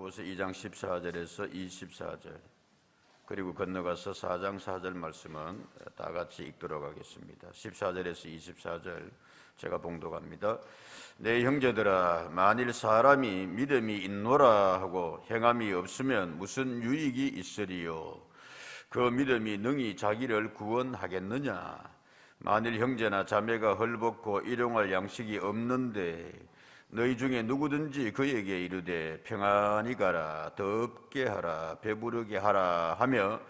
야고보서 2장 14절에서 24절 그리고 건너가서 4장 4절 말씀은 다 같이 읽도록 하겠습니다. 14절에서 24절 제가 봉독합니다. 내 형제들아, 만일 사람이 믿음이 있노라 하고 행함이 없으면 무슨 유익이 있으리요? 그 믿음이 능히 자기를 구원하겠느냐? 만일 형제나 자매가 헐벗고 일용할 양식이 없는데 너희 중에 누구든지 그에게 이르되 평안히 가라, 덥게 하라, 배부르게 하라 하며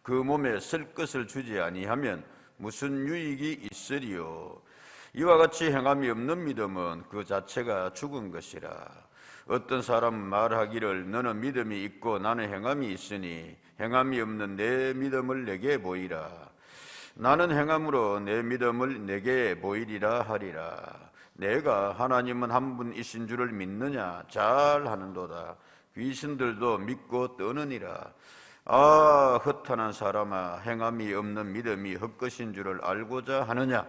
그 몸에 쓸 것을 주지 아니하면 무슨 유익이 있으리요? 이와 같이 행함이 없는 믿음은 그 자체가 죽은 것이라. 어떤 사람은 말하기를 너는 믿음이 있고 나는 행함이 있으니 행함이 없는 내 믿음을 내게 보이라. 나는 행함으로 내 믿음을 내게 보이리라 하리라. 내가 하나님은 한 분이신 줄을 믿느냐? 잘 하는도다. 귀신들도 믿고 떠느니라. 아, 허탄한 사람아, 행함이 없는 믿음이 헛것인 줄을 알고자 하느냐?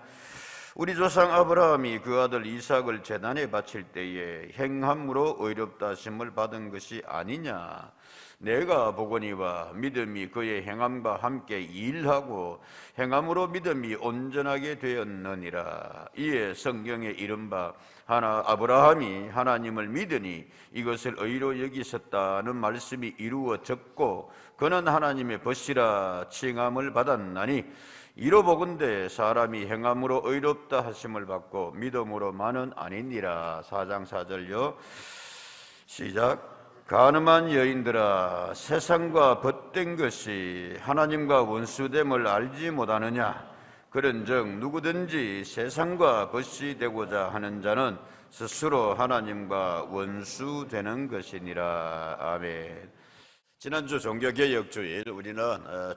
우리 조상 아브라함이 그 아들 이삭을 제단에 바칠 때에 행함으로 의롭다 하심을 받은 것이 아니냐? 내가 보거니와 믿음이 그의 행함과 함께 일하고 행함으로 믿음이 온전하게 되었느니라. 이에 성경에 이른바 아브라함이 하나님을 믿으니 이것을 의로 여기셨다는 말씀이 이루어졌고 그는 하나님의 벗이라 칭함을 받았나니 이로 보건대 사람이 행함으로 의롭다 하심을 받고 믿음으로만은 아니니라. 4장 4절요. 시작. 가늠한 여인들아, 세상과 벗된 것이 하나님과 원수됨을 알지 못하느냐? 그런즉 누구든지 세상과 벗이 되고자 하는 자는 스스로 하나님과 원수되는 것이니라. 아멘. 지난주 종교개혁주일, 우리는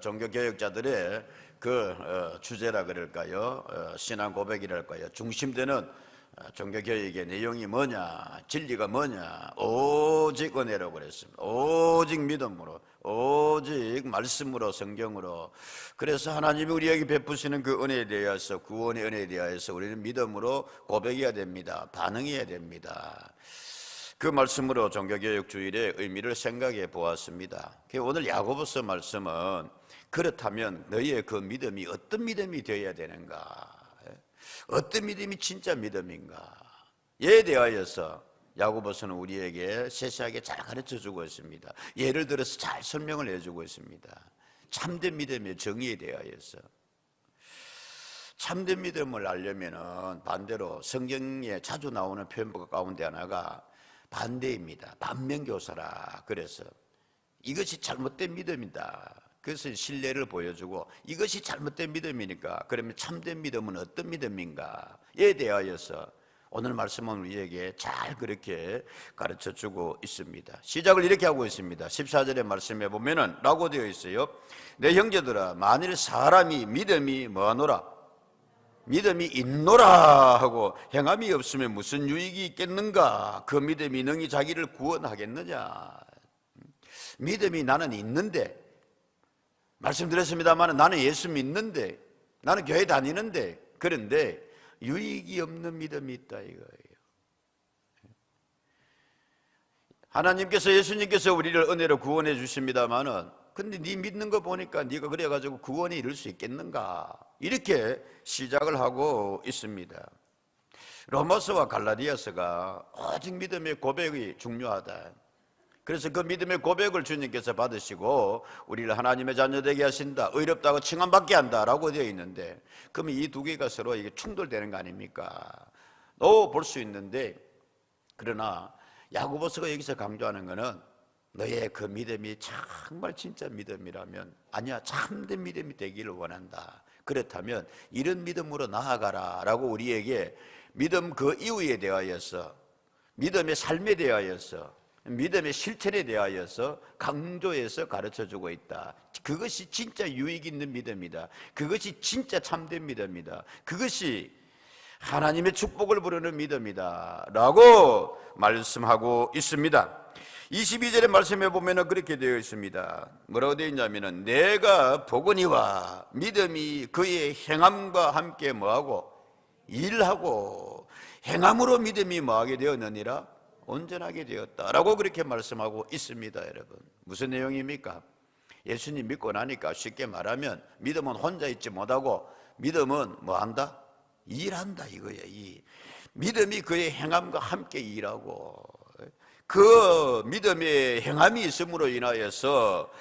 종교개혁자들의 주제라 그럴까요? 신앙 고백이랄까요? 중심되는 종교개혁의 내용이 뭐냐? 진리가 뭐냐? 오직 은혜라고 그랬습니다. 오직 믿음으로, 오직 말씀으로, 성경으로. 그래서 하나님이 우리에게 베푸시는 그 은혜에 대해서, 구원의 은혜에 대해서 우리는 믿음으로 고백해야 됩니다. 반응해야 됩니다. 그 말씀으로 종교개혁주일의 의미를 생각해 보았습니다. 오늘 야고보서 말씀은 그렇다면 너희의 그 믿음이 어떤 믿음이 되어야 되는가? 어떤 믿음이 진짜 믿음인가에 대하여서 야고보서는 우리에게 세세하게 잘 가르쳐주고 있습니다. 예를 들어서 잘 설명을 해주고 있습니다. 참된 믿음의 정의에 대하여서. 참된 믿음을 알려면 반대로 성경에 자주 나오는 표현 가운데 하나가 반대입니다. 반면교사라. 그래서 이것이 잘못된 믿음이다. 그래서 신뢰를 보여주고 이것이 잘못된 믿음이니까 그러면 참된 믿음은 어떤 믿음인가에 대하여서 오늘 말씀은 우리에게 잘 그렇게 가르쳐주고 있습니다. 시작을 이렇게 하고 있습니다. 14절의 말씀에 보면은 라고 되어 있어요. 내 형제들아, 만일 사람이 믿음이 뭐하노라? 믿음이 있노라 하고 행함이 없으면 무슨 유익이 있겠는가? 그 믿음이 능히 자기를 구원하겠느냐? 믿음이 나는 있는데, 말씀드렸습니다만 나는 예수 믿는데, 나는 교회 다니는데, 그런데 유익이 없는 믿음이 있다 이거예요. 하나님께서, 예수님께서 우리를 은혜로 구원해 주십니다마는 근데 네 믿는 거 보니까 네가 그래가지고 구원에 이룰 수 있겠는가? 이렇게 시작을 하고 있습니다. 로마서와 갈라디아서가 오직 믿음의 고백이 중요하다. 그래서 그 믿음의 고백을 주님께서 받으시고 우리를 하나님의 자녀 되게 하신다, 의롭다고 칭함받게 한다라고 되어 있는데, 그러면 이 두 개가 서로 이게 충돌되는 거 아닙니까? 볼 수 있는데, 그러나 야고보서가 여기서 강조하는 것은 너의 그 믿음이 정말 진짜 믿음이라면, 아니야, 참된 믿음이 되기를 원한다. 그렇다면 이런 믿음으로 나아가라 라고 우리에게 믿음 그 이유에 대하여서, 믿음의 삶에 대하여서, 믿음의 실천에 대하여서 강조해서 가르쳐주고 있다. 그것이 진짜 유익 있는 믿음이다. 그것이 진짜 참된 믿음이다. 그것이 하나님의 축복을 부르는 믿음이다 라고 말씀하고 있습니다. 22절의 말씀에 보면 그렇게 되어 있습니다. 뭐라고 되어 있냐면 내가 보거니와 믿음이 그의 행함과 함께 뭐하고? 일하고 행함으로 믿음이 뭐하게 되었느니라? 온전하게 되었다라고 그렇게 말씀하고 있습니다. 여러분, 무슨 내용입니까? 예수님 믿고 나니까 쉽게 말하면 믿음은 혼자 있지 못하고 믿음은 뭐 한다? 일한다 이거예요. 믿음이 그의 행함과 함께 일하고, 그 믿음의 행함이 있음으로 인하여서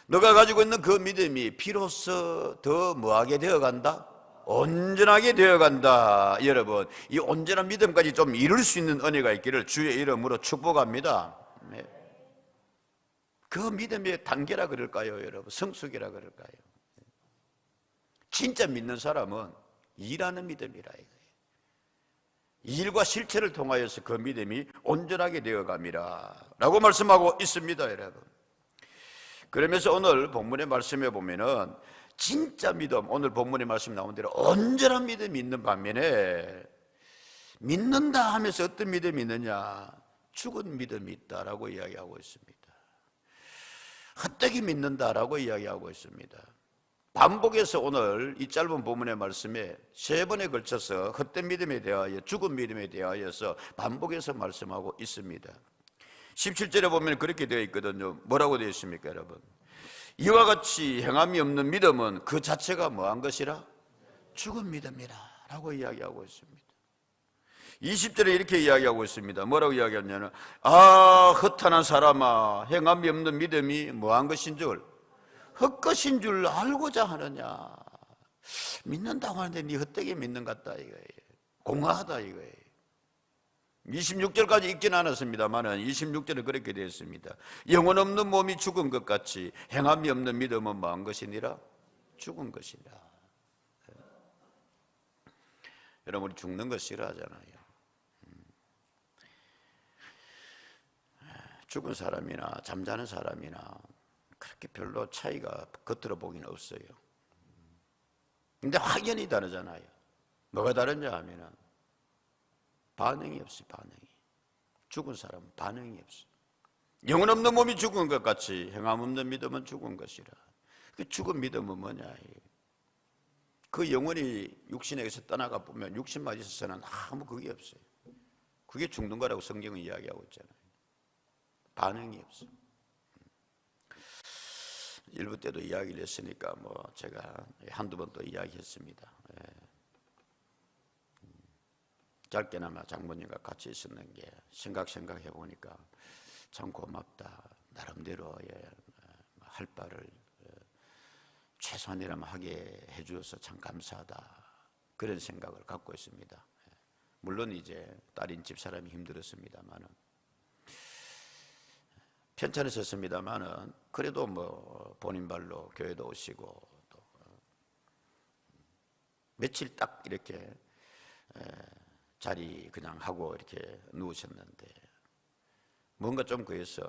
너가 가지고 있는 그 믿음이 비로소 더 뭐하게 되어간다? 온전하게 되어간다. 여러분, 이 온전한 믿음까지 좀 이룰 수 있는 은혜가 있기를 주의 이름으로 축복합니다. 네. 그 믿음의 단계라 그럴까요, 여러분? 성숙이라 그럴까요? 진짜 믿는 사람은 일하는 믿음이라 이거예요. 일과 실체를 통하여서 그 믿음이 온전하게 되어갑니다 라고 말씀하고 있습니다, 여러분. 그러면서 오늘 본문의 말씀에 보면은 진짜 믿음, 오늘 본문의 말씀 나온 대로 온전한 믿음이 있는 반면에 믿는다 하면서 어떤 믿음이 있느냐? 죽은 믿음이 있다라고 이야기하고 있습니다. 헛되이 믿는다라고 이야기하고 있습니다. 반복해서 오늘 이 짧은 본문의 말씀에 3번에 걸쳐서 헛된 믿음에 대하여, 죽은 믿음에 대하여서 반복해서 말씀하고 있습니다. 17절에 보면 그렇게 되어 있거든요. 뭐라고 되어 있습니까, 여러분? 이와 같이 행함이 없는 믿음은 그 자체가 뭐한 것이라? 죽은 믿음이라 라고 이야기하고 있습니다. 20절에 이렇게 이야기하고 있습니다. 뭐라고 이야기하냐면, 허탄한 사람아, 행함이 없는 믿음이 뭐한 것인 줄? 헛것인 줄 알고자 하느냐? 믿는다고 하는데 네 헛되게 믿는 것 같다 이거예요. 공허하다 이거예요. 26절까지 읽지는 않았습니다만 26절에 그렇게 되어 있습니다. 영혼 없는 몸이 죽은 것 같이 행함이 없는 믿음은 뭐한 것이니라? 죽은 것이라. 여러분, 우리 죽는 거 싫어하잖아요. 죽은 사람이나 잠자는 사람이나 그렇게 별로 차이가 겉으로 보기는 없어요. 근데 확연히 다르잖아요. 뭐가 다르냐 하면은 반응이 없어요. 반응이. 죽은 사람은 반응이 없어요. 영혼 없는 몸이 죽은 것 같이 행함 없는 믿음은 죽은 것이라. 그 죽은 믿음은 뭐냐? 그 영혼이 육신에게서 떠나가 보면 육신만 있어서는 아무 그게 없어요. 그게 죽는 거라고 성경은 이야기하고 있잖아요. 반응이 없어요. 일부 때도 이야기를 했으니까 뭐 제가 한두 번 또 이야기했습니다. 짧게나마 장모님과 같이 있었는 게 생각해 보니까 참 고맙다. 나름대로 할 바를 최소한이라면 하게 해주어서 참 감사하다. 그런 생각을 갖고 있습니다. 물론 이제 딸인 집사람이 힘들었습니다만은, 편찮으셨습니다만은 그래도 뭐 본인 발로 교회도 오시고 또 며칠 딱 이렇게 자리 그냥 하고 이렇게 누우셨는데 뭔가 좀 그래서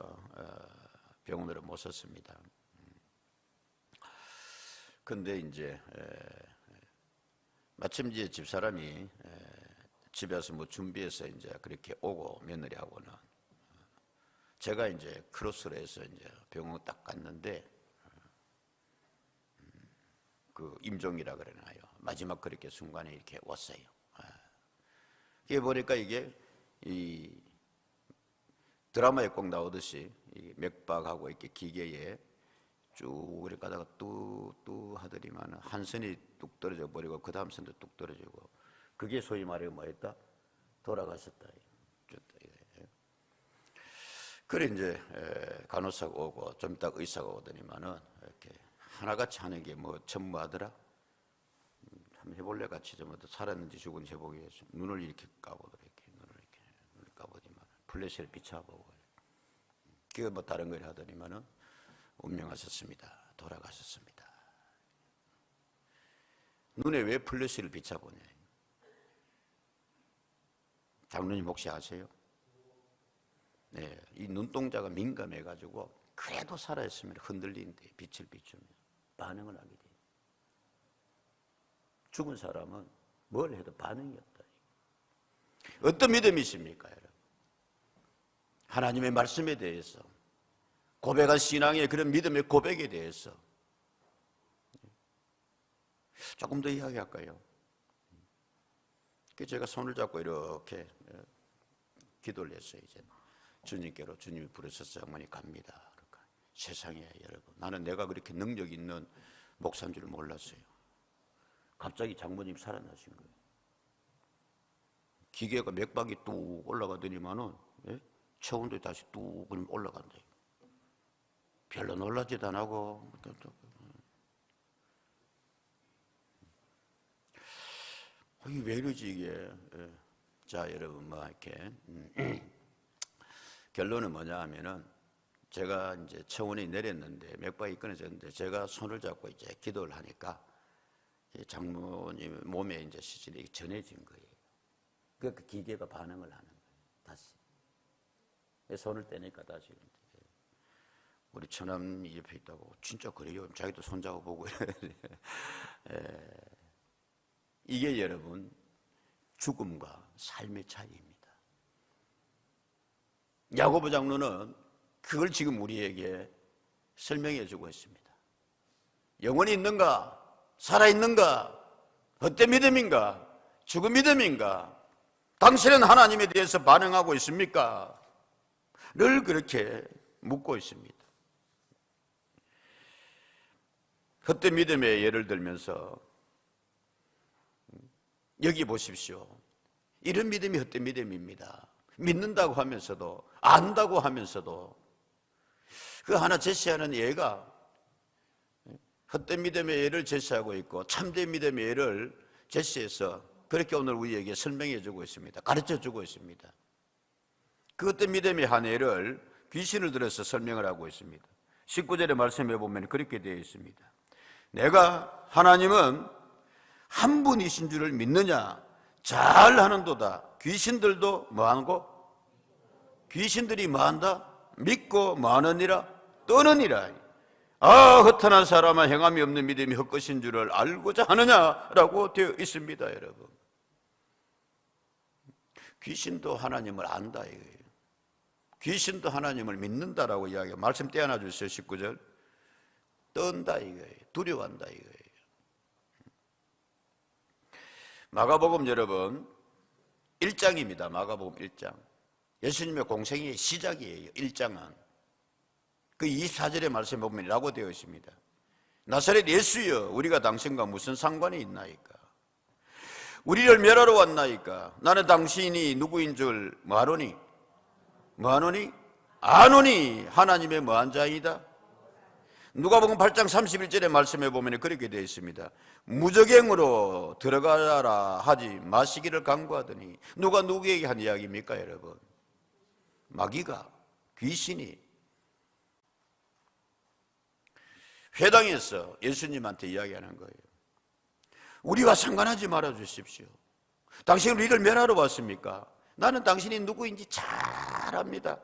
병원으로 모셨습니다. 근데 이제 마침 이제 집사람이 집에서 뭐 준비해서 이제 그렇게 오고 며느리하고는 제가 이제 크로스로 해서 이제 병원 딱 갔는데 그 임종이라 그러나요? 마지막 그렇게 순간에 이렇게 왔어요. 이게 보니까 이게 이 드라마에 꼭 나오듯이 이 맥박하고 이렇게 기계에 쭉 이렇게 가다가 뚜뚜 하더니만 한 선이 뚝 떨어져 버리고 그 다음 선도 뚝 떨어지고, 그게 소위 말해 뭐였다? 돌아가셨다. 그래 이제 간호사가 오고 좀 이따 의사가 오더니만은 이렇게 하나같이 하는 게 뭐 전무하더라. 한번 해볼래? 같이 좀 살았는지 죽은지 해보기 위해서 눈을 이렇게 까보더라. 이렇게 눈을 까보더니만 플래시를 비춰보고, 그게 뭐 다른 걸 하더니만은 운명하셨습니다. 돌아가셨습니다. 눈에 왜 플래시를 비춰보냐? 장로님 혹시 아세요? 네, 이 눈동자가 민감해가지고 그래도 살아있으면 흔들리는데 빛을 비추면 반응을 하게 돼요. 죽은 사람은 뭘 해도 반응이 없다. 어떤 믿음이십니까, 여러분? 하나님의 말씀에 대해서 고백한 신앙의 그런 믿음의 고백에 대해서 조금 더 이야기할까요? 제가 손을 잡고 이렇게 기도를 했어요. 이제 주님께로 주님이 부르셔서 장모님 갑니다. 그러니까 세상에 여러분, 나는 내가 그렇게 능력 있는 목사인 줄 몰랐어요. 갑자기 장모님 살아나신 거예요. 기계가 맥박이 뚝 올라가더니만은 체온도 다시 뚝 올라간다. 별로 놀라지도 안 하고. 이게 왜 이러지 이게. 자 여러분, 뭐 이렇게 결론은 뭐냐 하면은, 제가 이제 체온이 내렸는데 맥박이 끊어졌는데 제가 손을 잡고 이제 기도를 하니까 장모님 몸에 이제 시신이 전해진 거예요. 그 기계가 반응을 하는 거예요. 다시 손을 떼니까 다시. 우리 처남 옆에 있다고, 진짜 그래요? 자기도 손잡아 보고. 이게 여러분 죽음과 삶의 차이입니다. 야고보 장로는 그걸 지금 우리에게 설명해 주고 있습니다. 영혼이 있는가? 살아있는가? 헛된 믿음인가? 죽은 믿음인가? 당신은 하나님에 대해서 반응하고 있습니까? 늘 그렇게 묻고 있습니다. 헛된 믿음의 예를 들면서, 여기 보십시오. 이런 믿음이 헛된 믿음입니다. 믿는다고 하면서도, 안다고 하면서도, 그 하나 제시하는 예가 헛된 믿음의 예를 제시하고 있고, 참된 믿음의 예를 제시해서 그렇게 오늘 우리에게 설명해 주고 있습니다. 가르쳐 주고 있습니다. 그 헛된 믿음의 한 예를 귀신을 들어서 설명을 하고 있습니다. 19절의 말씀에 보면 그렇게 되어 있습니다. 내가 하나님은 한 분이신 줄을 믿느냐? 잘 하는도다. 귀신들도 뭐하고? 귀신들이 뭐한다? 믿고 뭐하느니라? 떠느니라. 아, 허탄한 사람아, 행함이 없는 믿음이 헛것인 줄을 알고자 하느냐라고 되어 있습니다. 여러분, 귀신도 하나님을 안다 이거예요. 귀신도 하나님을 믿는다라고 이야기해요. 말씀 떼어놔 주세요. 19절. 떤다 이거예요. 두려워한다 이거예요. 마가복음 여러분 1장입니다. 마가복음 1장. 예수님의 공생의 시작이에요. 1장은 그 24절의 말씀에 보면 라고 되어 있습니다. 나사렛 예수여, 우리가 당신과 무슨 상관이 있나이까? 우리를 멸하러 왔나이까? 나는 당신이 누구인 줄 뭐하노니? 뭐하노니? 아노니 하나님의 뭐한 자이다? 누가복음 8장 31절의 말씀에 보면 그렇게 되어 있습니다. 무적행으로 들어가라 하지 마시기를 간구하더니, 누가 누구에게 한 이야기입니까 여러분? 마귀가, 귀신이 회당에서 예수님한테 이야기하는 거예요. 우리와 상관하지 말아 주십시오. 당신은 우리를 멸하러 왔습니까? 나는 당신이 누구인지 잘 압니다.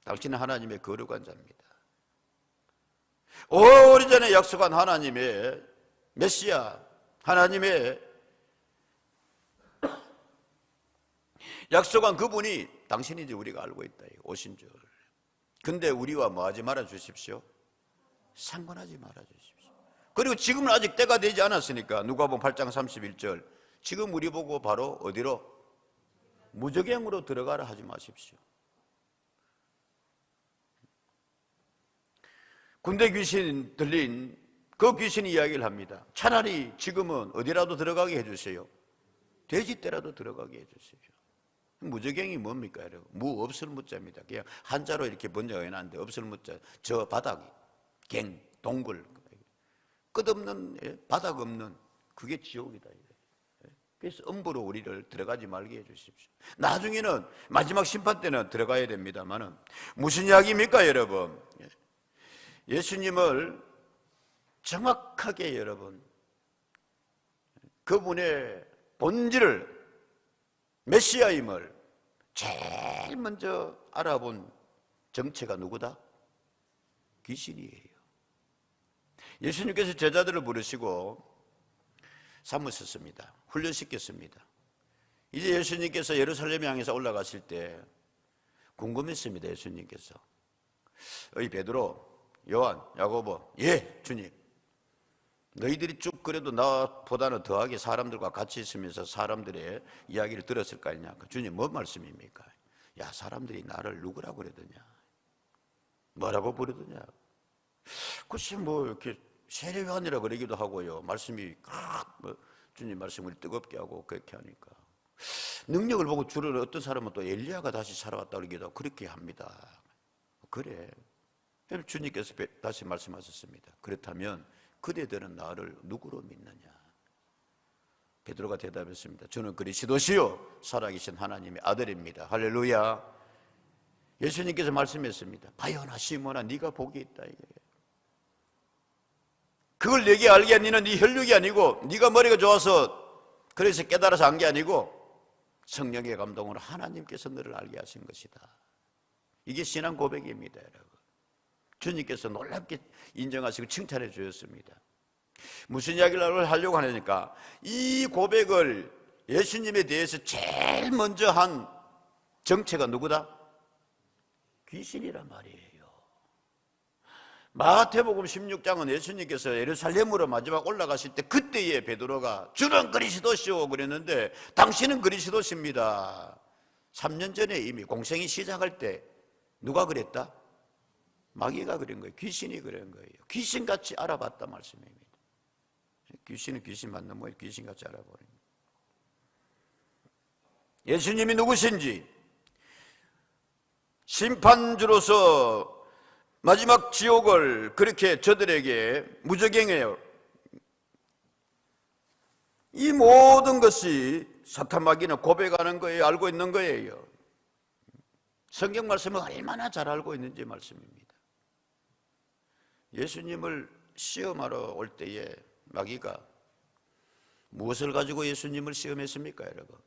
당신은 하나님의 거룩한 자입니다. 오래전에 약속한 하나님의 메시아, 하나님의 약속한 그분이 당신인지 우리가 알고 있다. 오신 줄. 근데 우리와 뭐 하지 말아 주십시오? 상관하지 말아 주십시오. 그리고 지금은 아직 때가 되지 않았으니까 누가복음 8장 31절, 지금 우리 보고 바로 어디로? 무적행으로 들어가라 하지 마십시오. 군대 귀신 들린 그 귀신이 이야기를 합니다. 차라리 지금은 어디라도 들어가게 해주세요. 돼지떼라도 들어가게 해주세요. 무적행이 뭡니까 여러분? 무 없을 무자입니다. 그냥 한자로 이렇게 번역해 놨는데 없을 무자, 저 바닥이 갱, 동굴, 끝없는, 바닥 없는, 그게 지옥이다. 그래서 엄부로 우리를 들어가지 말게 해주십시오. 나중에는 마지막 심판 때는 들어가야 됩니다만은, 무슨 이야기입니까 여러분? 예수님을 정확하게 여러분, 그분의 본질을, 메시아임을 제일 먼저 알아본 정체가 누구다? 귀신이에요. 예수님께서 제자들을 부르시고 삼으셨습니다. 훈련시켰습니다. 이제 예수님께서 예루살렘 향해서 올라가실 때 궁금했습니다. 예수님께서, 어이 베드로, 요한, 야고보, 예 주님, 너희들이 쭉 그래도 나보다는 더하게 사람들과 같이 있으면서 사람들의 이야기를 들었을 거 아니냐? 주님 뭐 말씀입니까? 야, 사람들이 나를 누구라고 그러더냐? 뭐라고 부르더냐? 글쎄 뭐 이렇게 세례요한이라 그러기도 하고요. 말씀이 뭐 주님 말씀을 뜨겁게 하고 그렇게 하니까 능력을 보고 주로 어떤 사람은 또 엘리야가 다시 살아왔다 그러기도 하고 그렇게 합니다. 그래. 주님께서 다시 말씀하셨습니다. 그렇다면 그대들은 나를 누구로 믿느냐? 베드로가 대답했습니다. 저는 그리스도시요 살아계신 하나님의 아들입니다. 할렐루야. 예수님께서 말씀했습니다. 바요나 시몬아 네가 복이 있다 이거예요. 그걸 내게 알게 한 니는 네 혈육이 아니고 네가 머리가 좋아서 그래서 깨달아서 한 게 아니고 성령의 감동으로 하나님께서 너를 알게 하신 것이다. 이게 신앙 고백입니다, 여러분. 주님께서 놀랍게 인정하시고 칭찬해 주셨습니다. 무슨 이야기를 하려고 하니까 이 고백을 예수님에 대해서 제일 먼저 한 정체가 누구다? 귀신이란 말이에요. 마태복음 16장은 예수님께서 예루살렘으로 마지막 올라가실 때 그때에 베드로가 주는 그리스도시오 그랬는데 당신은 그리스도십니다. 3년 전에 이미 공생이 시작할 때 누가 그랬다? 마귀가 그런 거예요. 귀신이 그런 거예요. 귀신같이 알아봤다 말씀입니다. 귀신은 귀신 맞는 거예요. 귀신같이 알아버립니다. 예수님이 누구신지 심판주로서 마지막 지옥을 그렇게 저들에게 무적행해요. 이 모든 것이 사탄 마귀는 고백하는 거예요. 알고 있는 거예요. 성경 말씀을 얼마나 잘 알고 있는지 말씀입니다. 예수님을 시험하러 올 때에 마귀가 무엇을 가지고 예수님을 시험했습니까, 여러분?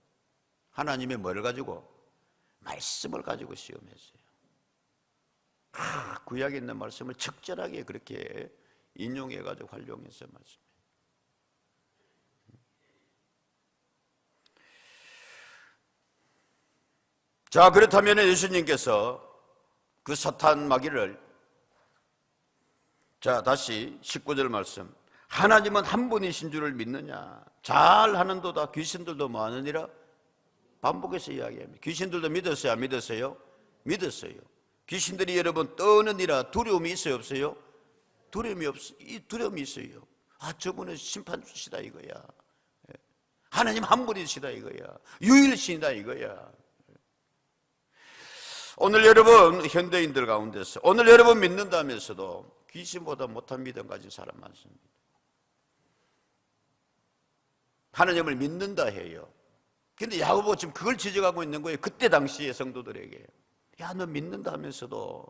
하나님의 뭘 가지고? 말씀을 가지고 시험했어요. 구약에 있는 말씀을 적절하게 그렇게 인용해가지고 활용해서 말씀해요. 자, 그렇다면 예수님께서 그 사탄 마귀를 자, 다시 19절 말씀. 하나님은 한 분이신 줄을 믿느냐? 잘하는도다 귀신들도 뭐하느니라? 반복해서 이야기합니다. 귀신들도 믿었어요? 안 믿었어요? 믿었어요. 귀신들이 여러분 떠느니라 두려움이 있어요? 없어요? 두려움이 있어요. 아, 저분은 심판주시다 이거야. 하나님 한 분이시다 이거야. 유일신이다 이거야. 오늘 여러분 현대인들 가운데서 오늘 여러분 믿는다면서도 귀신보다 못한 믿음 가진 사람 많습니다. 하나님을 믿는다 해요. 근데 야고보가 지금 그걸 지적하고 있는 거예요. 그때 당시의 성도들에게. 야, 너 믿는다 하면서도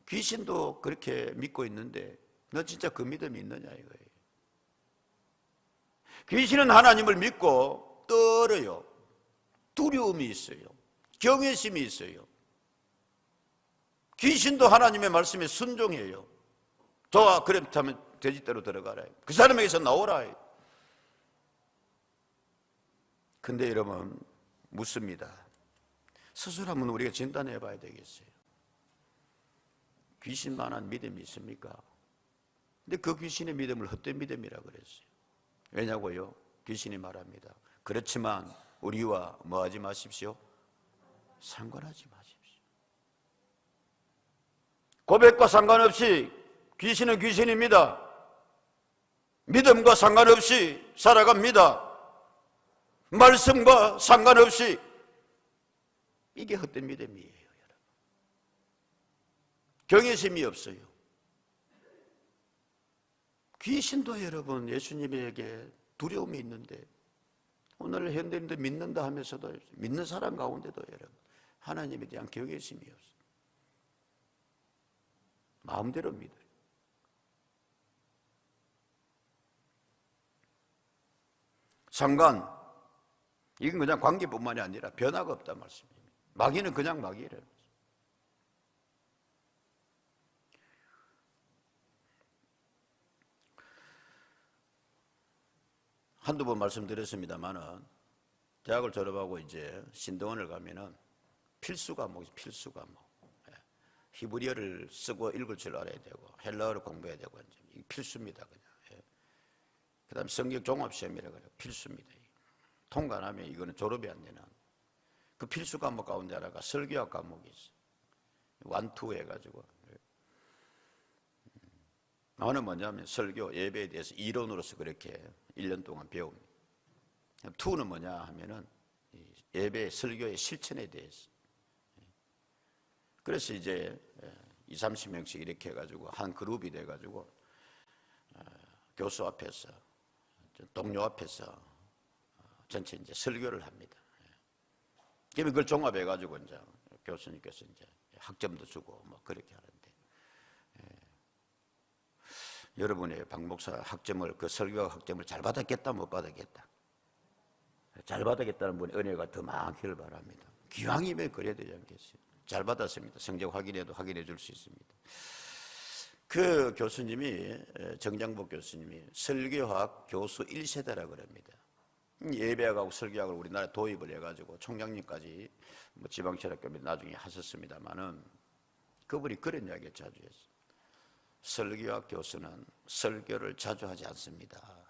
귀신도 그렇게 믿고 있는데 너 진짜 그 믿음이 있느냐 이거예요. 귀신은 하나님을 믿고 떨어요. 두려움이 있어요. 경외심이 있어요. 귀신도 하나님의 말씀에 순종해요. 좋아, 그렇다면 돼지대로 들어가라. 그 사람에게서 나오라. 근데 여러분 묻습니다. 스스로 한번 우리가 진단해 봐야 되겠어요. 귀신만한 믿음이 있습니까? 근데 그 귀신의 믿음을 헛된 믿음이라고 그랬어요. 왜냐고요? 귀신이 말합니다. 그렇지만 우리와 뭐 하지 마십시오? 상관하지 마십시오. 고백과 상관없이 귀신은 귀신입니다. 믿음과 상관없이 살아갑니다. 말씀과 상관없이. 이게 헛된 믿음이에요, 여러분. 경외심이 없어요. 귀신도 여러분 예수님에게 두려움이 있는데 오늘 현대인들 믿는다 하면서도 믿는 사람 가운데도 여러분 하나님에 대한 경외심이 없어요. 마음대로 믿어요. 상관, 이건 그냥 관계뿐만이 아니라 변화가 없단 말씀입니다. 마귀는 그냥 마귀래요. 한두 번 말씀드렸습니다만은 대학을 졸업하고 이제 신대원을 가면은 필수 과목이 필수 과목. 히브리어를 쓰고 읽을 줄 알아야 되고 헬라어를 공부해야 되고 이게 필수입니다. 그냥. 그다음 성경 종합시험이라고 해요. 필수입니다. 통과 안 하면 이거는 졸업이 안 되는. 그 필수 과목 가운데 하나가 설교학 과목이 있어요. 완투 해가지고. 나는 뭐냐면 설교, 예배에 대해서 이론으로서 그렇게 1년 동안 배웁니다. 투는 뭐냐 하면은 예배, 설교의 실천에 대해서. 그래서 이제 20, 30명씩 이렇게 해가지고 한 그룹이 돼가지고 교수 앞에서, 동료 앞에서 전체 이제 설교를 합니다. 그러면 그걸 종합해가지고 이제 교수님께서 이제 학점도 주고 뭐 그렇게 하는데, 여러분의 박 목사 학점을, 그 설교 학점을 잘 받았겠다, 못 받았겠다? 잘 받았겠다는 분의 은혜가 더 많기를 바랍니다. 기왕이면 그래야 되지 않겠어요? 잘 받았습니다. 성적 확인해도 확인해 줄 수 있습니다. 그 교수님이, 정장복 교수님이 설교학 교수 1세대라고 합니다. 예배학하고 설교학을 우리나라에 도입을 해가지고 총장님까지 뭐 지방철학교에 나중에 하셨습니다만은, 그분이 그런 이야기를 자주 했어요. 설교학 교수는 설교를 자주 하지 않습니다.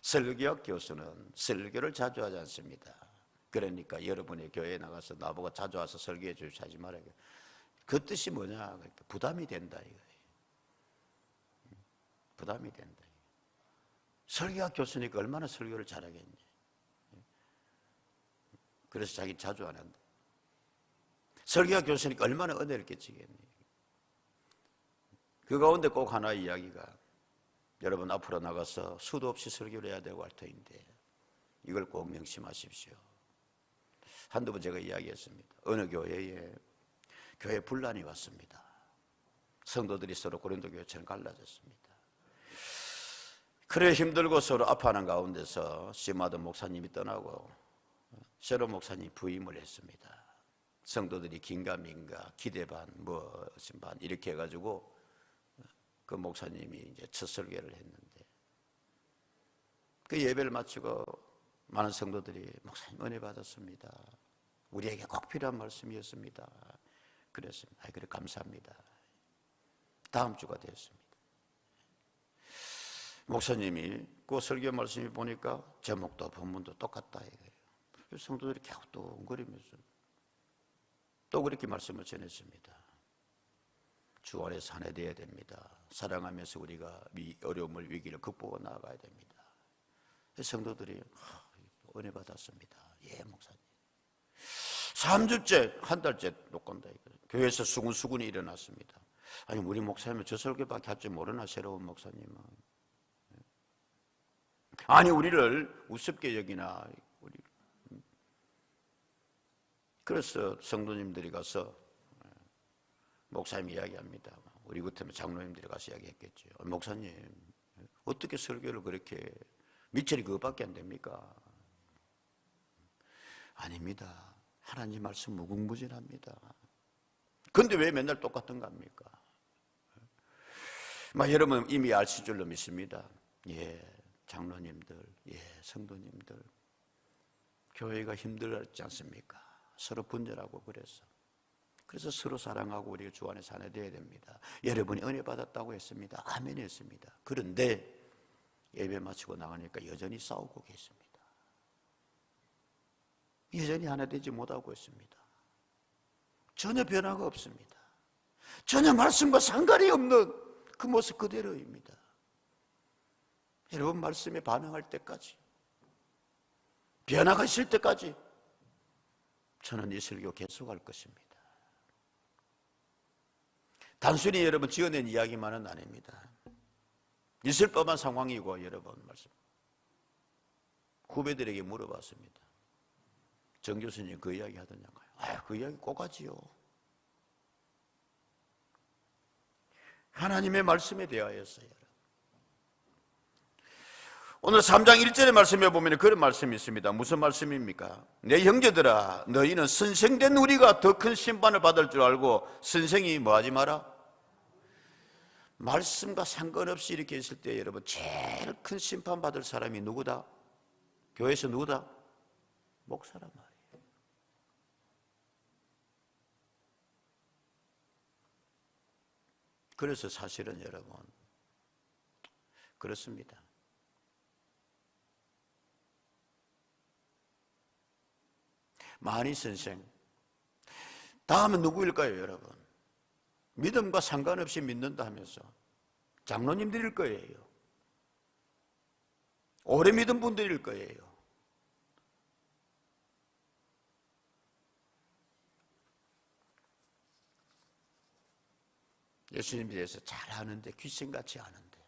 설교학 교수는 설교를 자주 하지 않습니다. 그러니까 여러분의 교회에 나가서 나보고 자주 와서 설교해 주십시오 하지 말아요. 그 뜻이 뭐냐? 부담이 된다 이거예요. 부담이 된다. 설교학 교수니까 얼마나 설교를 잘하겠니? 그래서 자기 자주 안 한다. 설교학 교수니까 얼마나 은혜를 끼치겠니? 그 가운데 꼭 하나 이야기가, 여러분 앞으로 나가서 수도 없이 설교를 해야 되고 할 터인데 이걸 꼭 명심하십시오. 한두 번 제가 이야기했습니다. 어느 교회에 교회 분란이 왔습니다. 성도들이 서로 고린도 교회처럼 갈라졌습니다. 그래 힘들고 서로 아파하는 가운데서 시마드 목사님이 떠나고 셰로 목사님이 부임을 했습니다. 성도들이 긴가민가, 기대 반, 뭐심 반 이렇게 해가지고 그 목사님이 이제 첫 설교를 했는데, 그 예배를 마치고 많은 성도들이 목사님 은혜 받았습니다. 우리에게 꼭 필요한 말씀이었습니다. 그랬습니다. 그래 감사합니다. 다음 주가 됐습니다. 목사님이 그 설교 말씀이 보니까 제목도 본문도 똑같다 이거예요. 성도들이 계속 또 웅거리면서 또 그렇게 말씀을 전했습니다. 주 안에서 하나 되어야 됩니다. 사랑하면서 우리가 어려움을, 위기를 극복해 나아가야 됩니다. 성도들이 은혜 받았습니다. 예 목사님. 3주째, 한 달째 녹건다 이거예요. 교회에서 수군수군이 일어났습니다. 아니 우리 목사님은 저 설교밖에 할 줄 모르나, 새로운 목사님은. 아니 우리를 우습게 여기나. 그래서 성도님들이 가서 목사님 이야기합니다. 우리 같으면 장로님들이 가서 이야기했겠죠. 목사님 어떻게 설교를 그렇게, 미철이 그것밖에 안 됩니까? 아닙니다. 하나님 말씀 무궁무진합니다. 그런데 왜 맨날 똑같은 겁니까? 여러분 이미 아실 줄로 믿습니다. 예, 장로님들, 예, 성도님들, 교회가 힘들지 않습니까? 서로 분열하고 그래서 서로 사랑하고 우리가 주 안에 사내 되어야 됩니다. 여러분이 은혜 받았다고 했습니다. 아멘 했습니다. 그런데 예배 마치고 나가니까 여전히 싸우고 계십니다. 여전히 하나 되지 못하고 있습니다. 전혀 변화가 없습니다. 전혀 말씀과 상관이 없는 그 모습 그대로입니다. 여러분 말씀에 반응할 때까지, 변화가 있을 때까지 저는 이 설교 계속할 것입니다. 단순히 여러분 지어낸 이야기만은 아닙니다. 있을 법한 상황이고, 여러분 말씀 후배들에게 물어봤습니다. 정 교수님 그 이야기 하더냐고요. 그 이야기 꼭 하지요. 하나님의 말씀에 대하여서요. 오늘 3장 1절의 말씀에 보면 그런 말씀이 있습니다. 무슨 말씀입니까? 내 형제들아, 너희는 선생된 우리가 더 큰 심판을 받을 줄 알고 선생이 뭐하지 마라? 말씀과 상관없이 이렇게 있을 때 여러분 제일 큰 심판 받을 사람이 누구다? 교회에서 누구다? 목사란 말이에요. 그래서 사실은 여러분 그렇습니다. 만희 선생. 다음은 누구일까요, 여러분? 믿음과 상관없이 믿는다 하면서 장로님들일 거예요. 오래 믿은 분들일 거예요. 예수님에 대해서 잘 아는데, 귀신같이 아는데,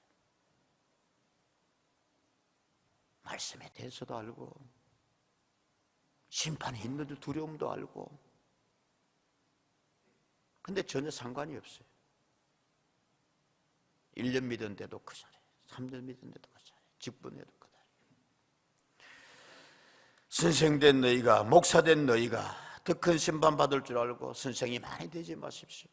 말씀에 대해서도 알고, 심판이 있는 두려움도 알고, 근데 전혀 상관이 없어요. 1년 믿었는데도 그 자리, 3년 믿었는데도 그 자리, 직분해도 그 자리. 선생된 너희가, 목사된 너희가 더 큰 심판 받을 줄 알고 선생이 많이 되지 마십시오.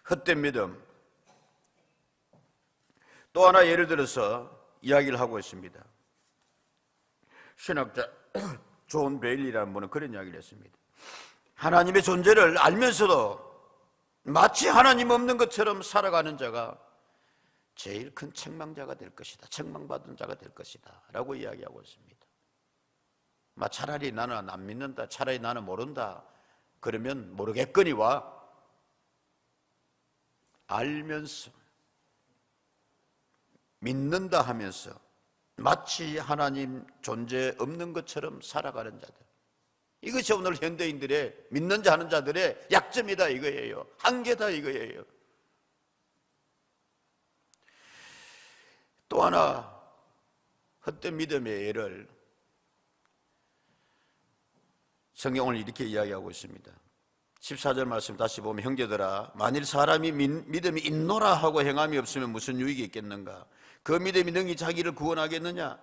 헛된 믿음. 또 하나 예를 들어서 이야기를 하고 있습니다. 신학자 존 베일리라는 분은 그런 이야기를 했습니다. 하나님의 존재를 알면서도 마치 하나님 없는 것처럼 살아가는 자가 제일 큰 책망자가 될 것이다. 책망받은 자가 될 것이다 라고 이야기하고 있습니다. 차라리 나는 안 믿는다, 차라리 나는 모른다 그러면 모르겠거니와 알면서 믿는다 하면서 마치 하나님 존재 없는 것처럼 살아가는 자들, 이것이 오늘 현대인들의 믿는 자 하는 자들의 약점이다 이거예요. 한계다 이거예요. 또 하나 헛된 믿음의 예를 성경을 이렇게 이야기하고 있습니다. 14절 말씀 다시 보면, 형제들아 만일 사람이 믿음이 있노라 하고 행함이 없으면 무슨 유익이 있겠는가? 그 믿음이 능히 자기를 구원하겠느냐?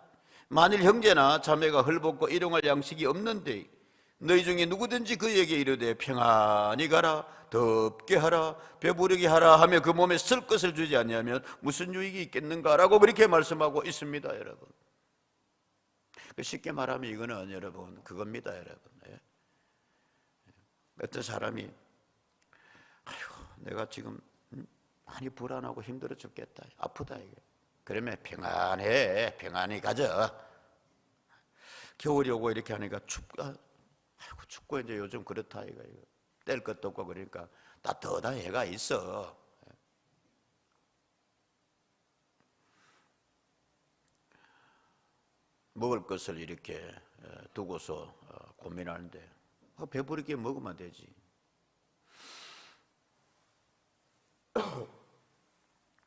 만일 형제나 자매가 헐벗고 일용할 양식이 없는데 너희 중에 누구든지 그에게 이르되 평안히 가라, 덥게 하라, 배부르게 하라 하며 그 몸에 쓸 것을 주지 아니하면 무슨 유익이 있겠는가라고 그렇게 말씀하고 있습니다. 여러분, 쉽게 말하면 이거는 여러분 그겁니다. 여러분, 어떤 사람이 아이고 내가 지금 많이 불안하고 힘들어 죽겠다, 아프다 이게. 그러면 평안해, 평안히 가자. 겨울이 오고 이렇게 하니까 아이고 춥고 이제 요즘 그렇다 이거 뗄 것도 없고 그러니까 따뜻한 해가 있어. 먹을 것을 이렇게 두고서 고민하는데 배부르게 먹으면 되지.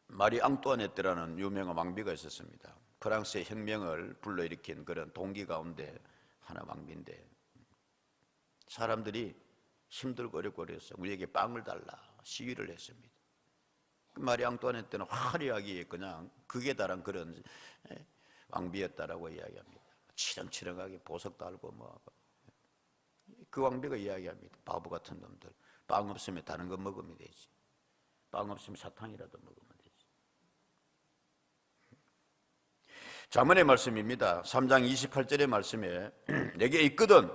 마리 앙뚜아네트라는 유명한 왕비가 있었습니다. 프랑스의 혁명을 불러일으킨 그런 동기 가운데 하나 왕비인데, 사람들이 힘들고 어렵고 그래서 우리에게 빵을 달라 시위를 했습니다. 마리 앙뚜아네트는 화려하게 그냥 극에 달한 그런 왕비였다라고 이야기합니다. 치렁치렁하게 보석 달고 그 왕비가 이야기합니다. 바보 같은 놈들, 빵 없으면 다른 거 먹으면 되지. 빵 없으면 사탕이라도 먹으면 되지. 잠언의 말씀입니다. 3장 28절의 말씀에 내게 있거든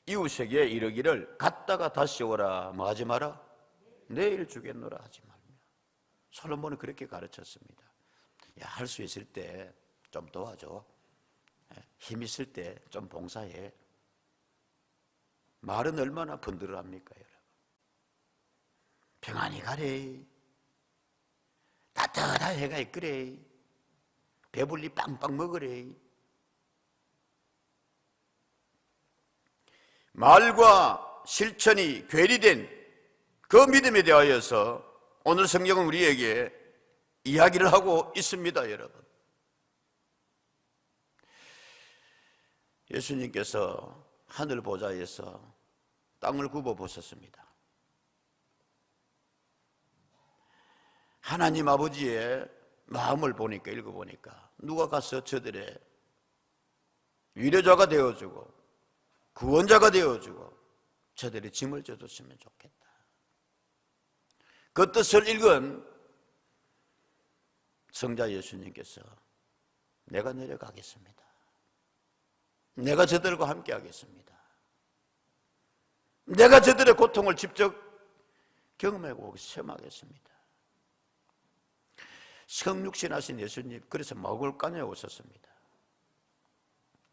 이웃에게 이르기를 갔다가 다시 오라 뭐 하지 마라? 내일 주겠노라 하지 말며. 솔로몬은 그렇게 가르쳤습니다. 할 수 있을 때 좀 도와줘. 힘 있을 때 좀 봉사해. 말은 얼마나 번들어합니까 여러분. 평안히 가래, 따뜻한 해가 있거래, 배불리 빵빵 먹으래. 말과 실천이 괴리된 그 믿음에 대하여서 오늘 성경은 우리에게 이야기를 하고 있습니다. 여러분, 예수님께서 하늘 보좌에서 땅을 굽어 보셨습니다. 하나님 아버지의 마음을 보니까, 읽어보니까 누가 가서 저들의 위로자가 되어주고 구원자가 되어주고 저들의 짐을 져줬으면 좋겠다. 그 뜻을 읽은 성자 예수님께서 내가 내려가겠습니다. 내가 저들과 함께 하겠습니다. 내가 저들의 고통을 직접 경험하고 체험하겠습니다. 성육신 하신 예수님, 그래서 마구간에 오셨습니다.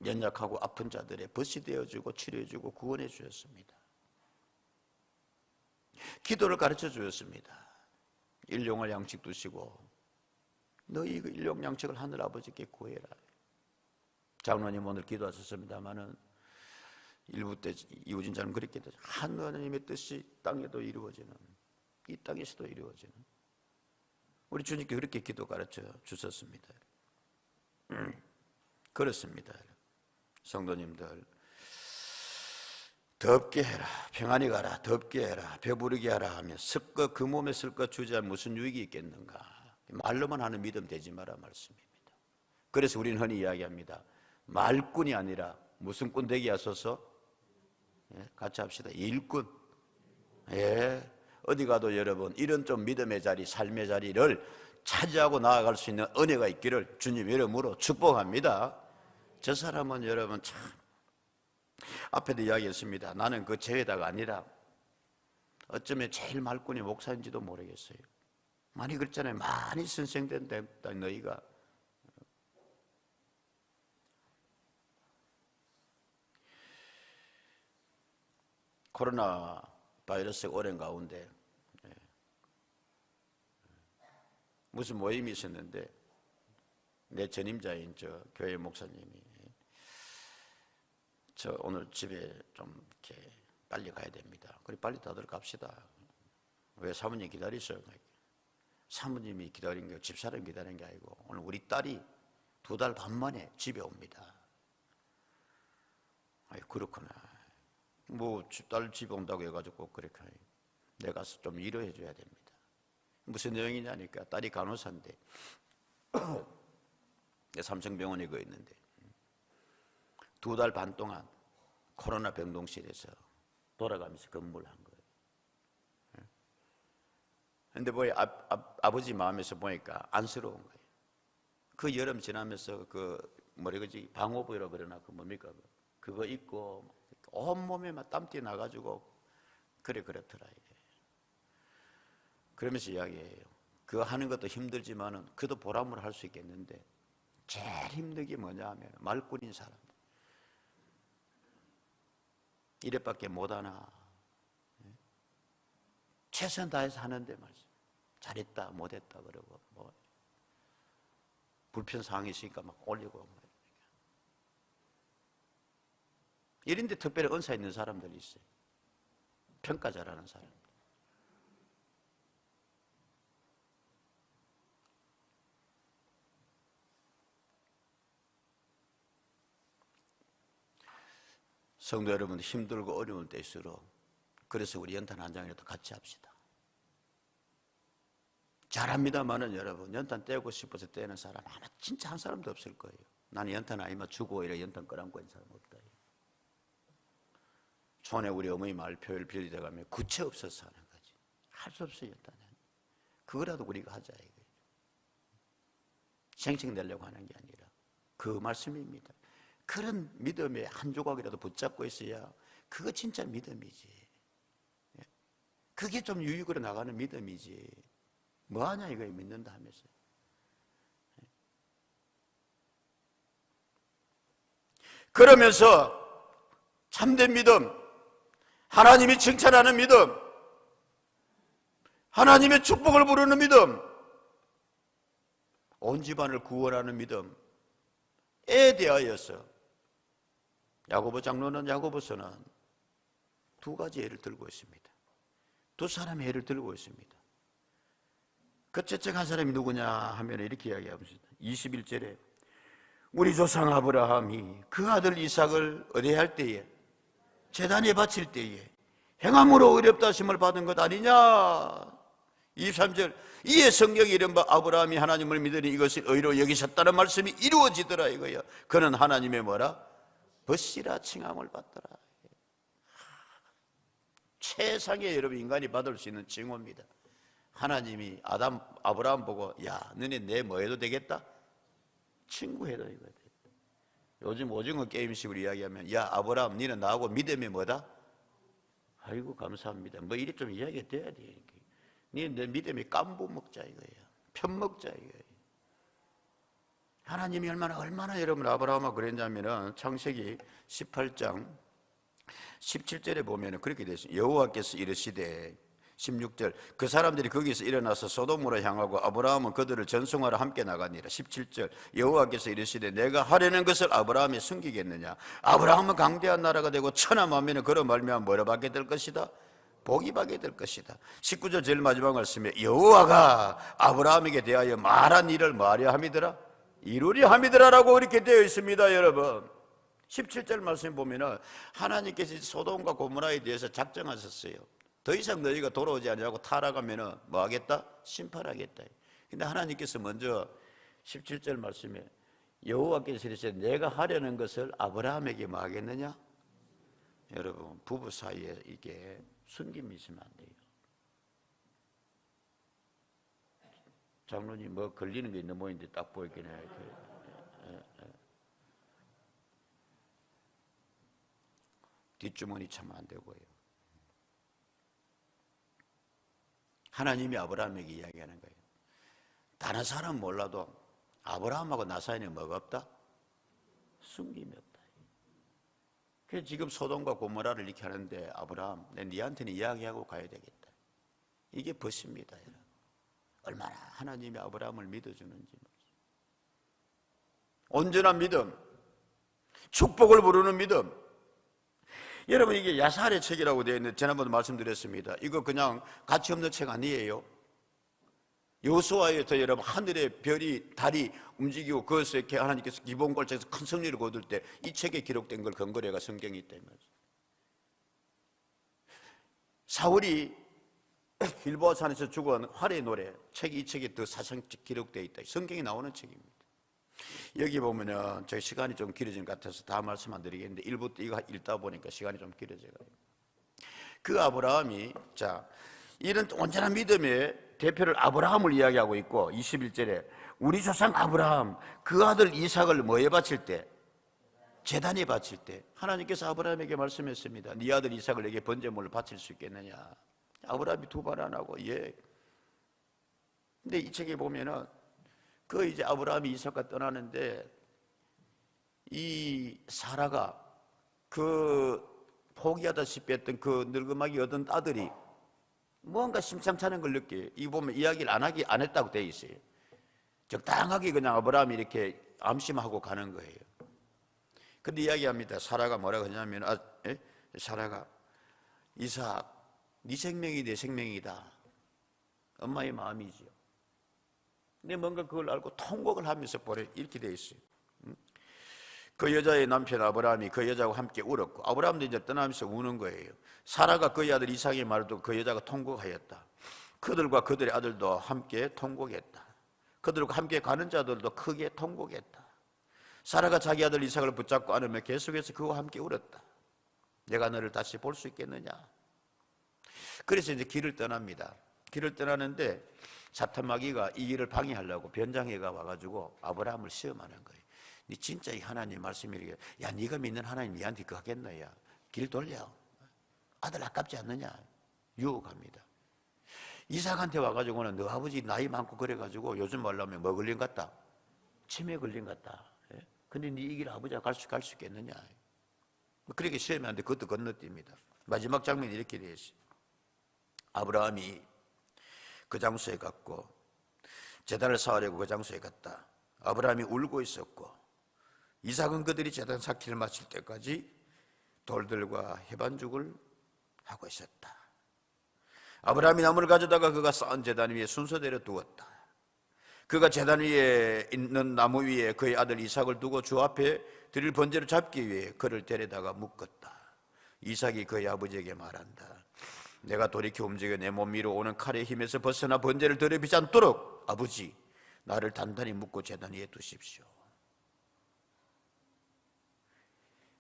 연약하고 아픈 자들의 벗이 되어주고 치료해주고 구원해 주셨습니다. 기도를 가르쳐 주셨습니다. 일용할 양식 두시고 너희 그 일용 양식을 하늘 아버지께 구해라. 장로님 오늘 기도하셨습니다마는 일부 때 이우진자는 그렇게 되죠. 하나님의 뜻이 땅에도 이루어지는, 이 땅에서도 이루어지는, 우리 주님께 그렇게 기도 가르쳐 주셨습니다. 그렇습니다. 성도님들, 덥게 해라, 평안히 가라, 덥게 해라, 배부르게 하라 하며 쓸 그 몸에 쓸 것 주지 않으면 무슨 유익이 있겠는가. 말로만 하는 믿음 되지 마라 말씀입니다. 그래서 우리는 흔히 이야기합니다. 말꾼이 아니라 무슨 꾼 되게 하소서? 예, 같이 합시다. 일꾼. 예, 어디 가도 여러분 이런 좀 믿음의 자리, 삶의 자리를 차지하고 나아갈 수 있는 은혜가 있기를 주님 이름으로 축복합니다. 저 사람은 여러분 참 앞에도 이야기했습니다. 나는 그 제외다가 아니라 어쩌면 제일 말꾼이 목사인지도 모르겠어요. 많이 그랬잖아요. 많이 선생된다 너희가. 코로나 바이러스 오랜 가운데 무슨 모임이 있었는데 내 전임자인 저 교회 목사님이 저 오늘 집에 좀 이렇게 빨리 가야 됩니다. 그래 빨리 다들 갑시다. 왜 사모님 기다리셔요? 사모님이 기다린 게 집사람 기다린 게 아니고 오늘 우리 딸이 2달 반 만에 집에 옵니다. 아이 그렇구나. 뭐 딸 집에 온다고 해가지고 그렇게 내가 가서 좀 위로해 줘야 됩니다. 무슨 내용이냐니까 딸이 간호사인데 삼성병원에 그 있는데 2달 반 동안 코로나 병동실에서 돌아가면서 근무를 한 거예요. 그런데 뭐 아버지 마음에서 보니까 안쓰러운 거예요. 그 여름 지나면서 그 뭐라 그러지 방호부라고 그러나 그 뭡니까 그거 입고 온몸에 막 땀띠 나가지고 그렇더라. 그러면서 이야기해요. 그거 하는 것도 힘들지만은 그도 보람을 할 수 있겠는데 제일 힘든 게 뭐냐 하면 말꾼인 사람. 이래밖에 못하나. 최선 다해서 하는데 말이죠. 잘했다 못했다 그러고 뭐 불편사항이 있으니까 막 올리고 이런 데 특별히 은사 있는 사람들이 있어요. 평가 잘하는 사람. 성도 여러분 힘들고 어려울 때일수록 그래서 우리 연탄 한 장이라도 같이 합시다. 잘합니다마는 여러분 연탄 떼고 싶어서 떼는 사람 아마 진짜 한 사람도 없을 거예요. 나는 연탄 아니면 주고 이래 연탄 끌어안고 있는 사람 없다. 촌에 우리 어머니 말 표를 빌리다 가면 구체 없어서 하는 거지. 할 수 없어요 연탄은. 그거라도 우리가 하자 이거예요. 생색내려고 하는 게 아니라 그 말씀입니다. 그런 믿음에 한 조각이라도 붙잡고 있어야 그거 진짜 믿음이지. 그게 좀 유익으로 나가는 믿음이지. 뭐하냐 이거에 믿는다 하면서. 그러면서 참된 믿음, 하나님이 칭찬하는 믿음, 하나님의 축복을 부르는 믿음, 온 집안을 구원하는 믿음에 대하여서 야고보 장로는 야고보서는 2가지 예를 들고 있습니다. 2사람의 예를 들고 있습니다. 그 첫째 한 사람이 누구냐 하면 이렇게 이야기합니다. 21절에 우리 조상 아브라함이 그 아들 이삭을 의뢰할 때에 제단에 바칠 때에 행함으로 의롭다 하심을 받은 것 아니냐. 23절 이에 성경이 이른바 아브라함이 하나님을 믿으니 이것을 의로 여기셨다는 말씀이 이루어지더라 이거야. 그는 하나님의 뭐라? 벗이라 칭함을 받더라. 최상의 여러분 인간이 받을 수 있는 칭호입니다. 하나님이 아브라함 보고 야 너네 내 뭐 해도 되겠다? 친구해도 이거 돼. 요즘 오징어 게임식으로 이야기하면 야 아브라함 너는 나하고 믿음이 뭐다? 아이고 감사합니다. 뭐 이래 좀 이야기가 돼야 돼. 이렇게. 너는 내 믿음이 깐부 먹자 이거예요. 편 먹자 이거예요. 하나님이 얼마나 여러분 아브라함하고 그랬냐면은 창세기 18장 17절에 보면은 그렇게 되어 있습니다. 여호와께서 이르시되 16절 그 사람들이 거기서 일어나서 소돔으로 향하고 아브라함은 그들을 전송하러 함께 나가니라. 17절 여호와께서 이르시되 내가 하려는 것을 아브라함이 숨기겠느냐. 아브라함은 강대한 나라가 되고 천하 만민은 그로 말미암아 뭐라 받게 될 것이다? 복이 받게 될 것이다. 19절 제일 마지막 말씀에 여호와가 아브라함에게 대하여 말한 일을 뭐하려 함이더라? 이루려 함이더라라고 이렇게 되어 있습니다. 여러분 17절 말씀에 보면은 하나님께서 소돔과 고모라에 대해서 작정하셨어요. 더 이상 너희가 돌아오지 않으라고 타락하면은 뭐 하겠다? 심판하겠다. 근데 하나님께서 먼저 17절 말씀에 여호와께서 이르시되 내가 하려는 것을 아브라함에게 뭐 하겠느냐? 여러분 부부 사이에 이게 숨김이 있으면 안 돼요. 장로님 뭐 걸리는 게 있는 모양인데 딱 보이긴 해요. 뒷주머니 차면 안 되고요. 하나님이 아브라함에게 이야기하는 거예요. 다른 사람 몰라도 아브라함하고 나 사이에 뭐가 없다? 숨김이 없다. 그래서 지금 소돔과 고모라를 이렇게 하는데 아브라함, 내 니한테는 이야기하고 가야 되겠다. 이게 벗입니다. 여러분. 얼마나 하나님이 아브라함을 믿어주는지. 온전한 믿음, 축복을 부르는 믿음. 여러분 이게 야살의 책이라고 되어 있는데 지난번에 말씀드렸습니다. 이거 그냥 가치 없는 책 아니에요. 여호수아에서 여러분 하늘의 별이 달이 움직이고 그것에 이렇게 하나님께서 기본 골짜기에서 큰 승리를 거둘 때 이 책에 기록된 걸 근거로 해가 성경이 있다 이 말이죠. 사울이 길보아 산에서 죽은 활의 노래 책이 이 책에 더 사성적 기록되어 있다. 성경이 나오는 책입니다. 여기 보면은 저 시간이 좀 길어진 것 같아서 다 말씀 안 드리겠는데 일부터 이거 읽다 보니까 시간이 좀 길어져요. 그 아브라함이 자 이런 온전한 믿음의 대표를 아브라함을 이야기하고 있고 21절에 우리 조상 아브라함 그 아들 이삭을 뭐에 바칠 때? 제단에 바칠 때 하나님께서 아브라함에게 말씀했습니다. 네 아들 이삭을 내게 번제물을 바칠 수 있겠느냐. 아브라함이 두 말 안 하고 예. 근데 이 책에 보면은 그 이제 아브라함이 이삭과 떠나는데 이 사라가 그 포기하다시피 했던 그 늙음하게 얻은 아들이 뭔가 심상찮은 걸 느껴요. 이 보면 이야기를 안 했다고 돼 있어요. 적당하게 그냥 아브라함이 이렇게 암심하고 가는 거예요. 근데 이야기합니다. 사라가 뭐라고 하냐면 사라가 이삭 네 생명이 내 생명이다. 엄마의 마음이지요. 근데 뭔가 그걸 알고 통곡을 하면서 보내 이렇게 돼 있어요. 그 여자의 남편 아브라함이 그 여자와 함께 울었고 아브라함도 이제 떠나면서 우는 거예요. 사라가 그의 아들 이삭의 말을 듣고 그 여자가 통곡하였다. 그들과 그들의 아들도 함께 통곡했다. 그들과 함께 가는 자들도 크게 통곡했다. 사라가 자기 아들 이삭을 붙잡고 안으며 계속해서 그와 함께 울었다. 내가 너를 다시 볼 수 있겠느냐. 그래서 이제 길을 떠납니다. 길을 떠나는데 사탄 마귀가 이 길을 방해하려고 변장해가 와가지고 아브라함을 시험하는 거예요. 네 진짜 이 하나님 말씀이 이렇게 야 네가 믿는 하나님 니한테 그거 하겠나 야. 길 돌려. 아들 아깝지 않느냐. 유혹합니다. 이삭한테 와가지고는 너 아버지 나이 많고 그래가지고 요즘 말로 하면 뭐 걸린 것 같다? 치매 걸린 것 같다. 근데 네 이 길 아버지가 갈 수 있겠느냐. 그렇게 시험하는데 그것도 건너뜁니다. 마지막 장면이 이렇게 되어 있어요. 아브라함이 그 장소에 갔고 제단을 쌓으려고 그 장소에 갔다. 아브라함이 울고 있었고 이삭은 그들이 제단 쌓기를 마칠 때까지 돌들과 해반죽을 하고 있었다. 아브라함이 나무를 가져다가 그가 쌓은 제단 위에 순서대로 두었다. 그가 제단 위에 있는 나무 위에 그의 아들 이삭을 두고 주 앞에 드릴 번제를 잡기 위해 그를 데려다가 묶었다. 이삭이 그의 아버지에게 말한다. 내가 돌이켜 움직여 내 몸 위로 오는 칼의 힘에서 벗어나 번제를 더럽히지 않도록 아버지 나를 단단히 묶고 제단 위에 두십시오.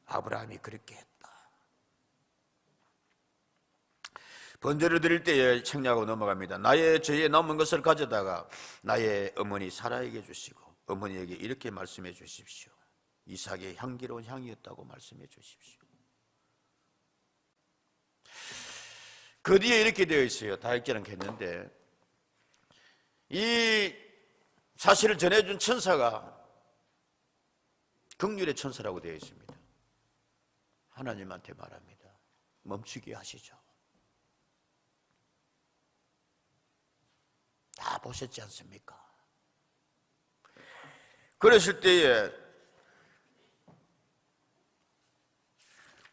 아브라함이 그렇게 했다. 번제를 드릴 때에 청량하고 넘어갑니다. 나의 죄에 남은 것을 가져다가 나의 어머니 사라에게 주시고 어머니에게 이렇게 말씀해 주십시오. 이삭의 향기로운 향이었다고 말씀해 주십시오. 그 뒤에 이렇게 되어 있어요. 다 읽지 않겠는데 이 사실을 전해준 천사가 긍휼의 천사라고 되어 있습니다. 하나님한테 말합니다. 멈추게 하시죠. 다 보셨지 않습니까? 그러실 때에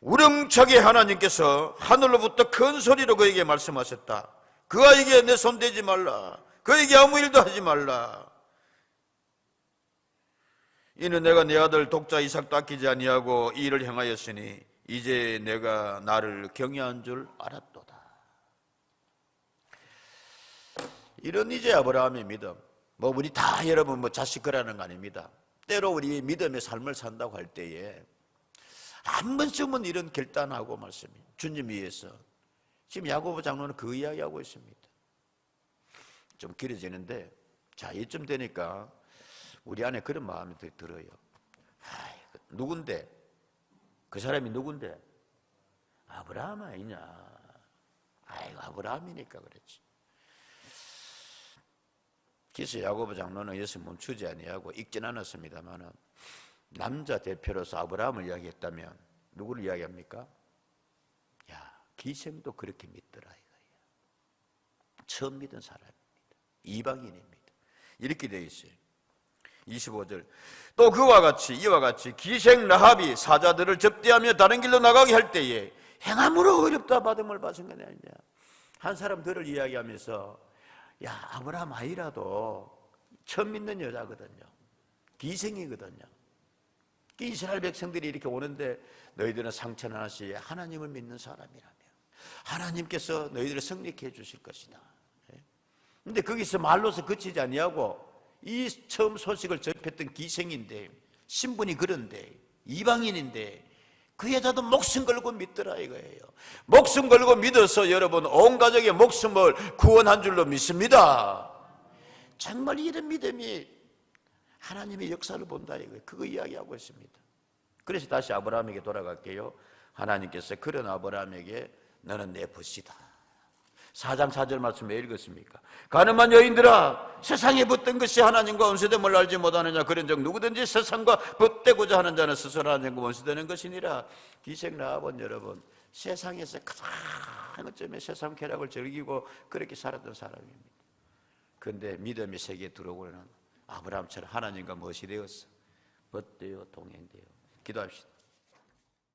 우렁차게 하나님께서 하늘로부터 큰 소리로 그에게 말씀하셨다. 그 아이에게 내 손 대지 말라. 그에게 아무 일도 하지 말라. 이는 내가 내 아들 독자 이삭도 아끼지 아니하고 이 일을 행하였으니 이제 내가 나를 경외한 줄 알았도다. 이런 이제 아브라함의 믿음. 우리 다 여러분 자식 그라는 거 아닙니다. 때로 우리 믿음의 삶을 산다고 할 때에 한 번쯤은 이런 결단하고 말씀이 주님 위해서. 지금 야고보 장로는 그 이야기하고 있습니다. 좀 길어지는데, 자, 이쯤 되니까 우리 안에 그런 마음이 들어요. 누군데? 그 사람이 누군데? 아브라함 아니냐? 아이고, 아브라함이니까 그렇지. 그래서 야고보 장로는 여기서 멈추지 아니하고 읽진 않았습니다만 남자 대표로서 아브라함을 이야기했다면 누구를 이야기합니까? 야, 기생도 그렇게 믿더라 이거예요. 처음 믿은 사람입니다. 이방인입니다. 이렇게 되어 있어요. 25절. 또 그와 같이 이와 같이 기생 라합이 사자들을 접대하며 다른 길로 나가게 할 때에 행함으로 어렵다 받음을 받은 거 아니냐. 한 사람들을 이야기하면서 야, 아브라함 아이라도 처음 믿는 여자거든요. 기생이거든요. 이스라엘 백성들이 이렇게 오는데 너희들은 상처는 하나씩 하나님을 믿는 사람이라며 하나님께서 너희들을 승리케 해주실 것이다. 그런데 거기서 말로서 그치지 아니하고 이 처음 소식을 접했던 기생인데 신분이 그런데 이방인인데 그 여자도 목숨 걸고 믿더라 이거예요. 목숨 걸고 믿어서 여러분 온 가족의 목숨을 구원한 줄로 믿습니다. 정말 이런 믿음이 하나님의 역사를 본다 이거예요. 그거 이야기하고 있습니다. 그래서 다시 아브라함에게 돌아갈게요. 하나님께서 그런 아브라함에게 너는 내 벗이다. 4장 4절 말씀 왜 읽었습니까? 가늠한 여인들아 세상에 벗던 것이 하나님과 원수됨을 알지 못하느냐. 그런즉 누구든지 세상과 벗대고자 하는 자는 스스로 하나님과 원수되는 것이니라. 기생 라합은 여러분 세상에서 가장 어쩌면 세상 쾌락을 즐기고 그렇게 살았던 사람입니다. 그런데 믿음의 세계에 들어오고는 아브라함처럼 하나님과 무엇이 되었어? 벗되어 동행되어. 기도합시다.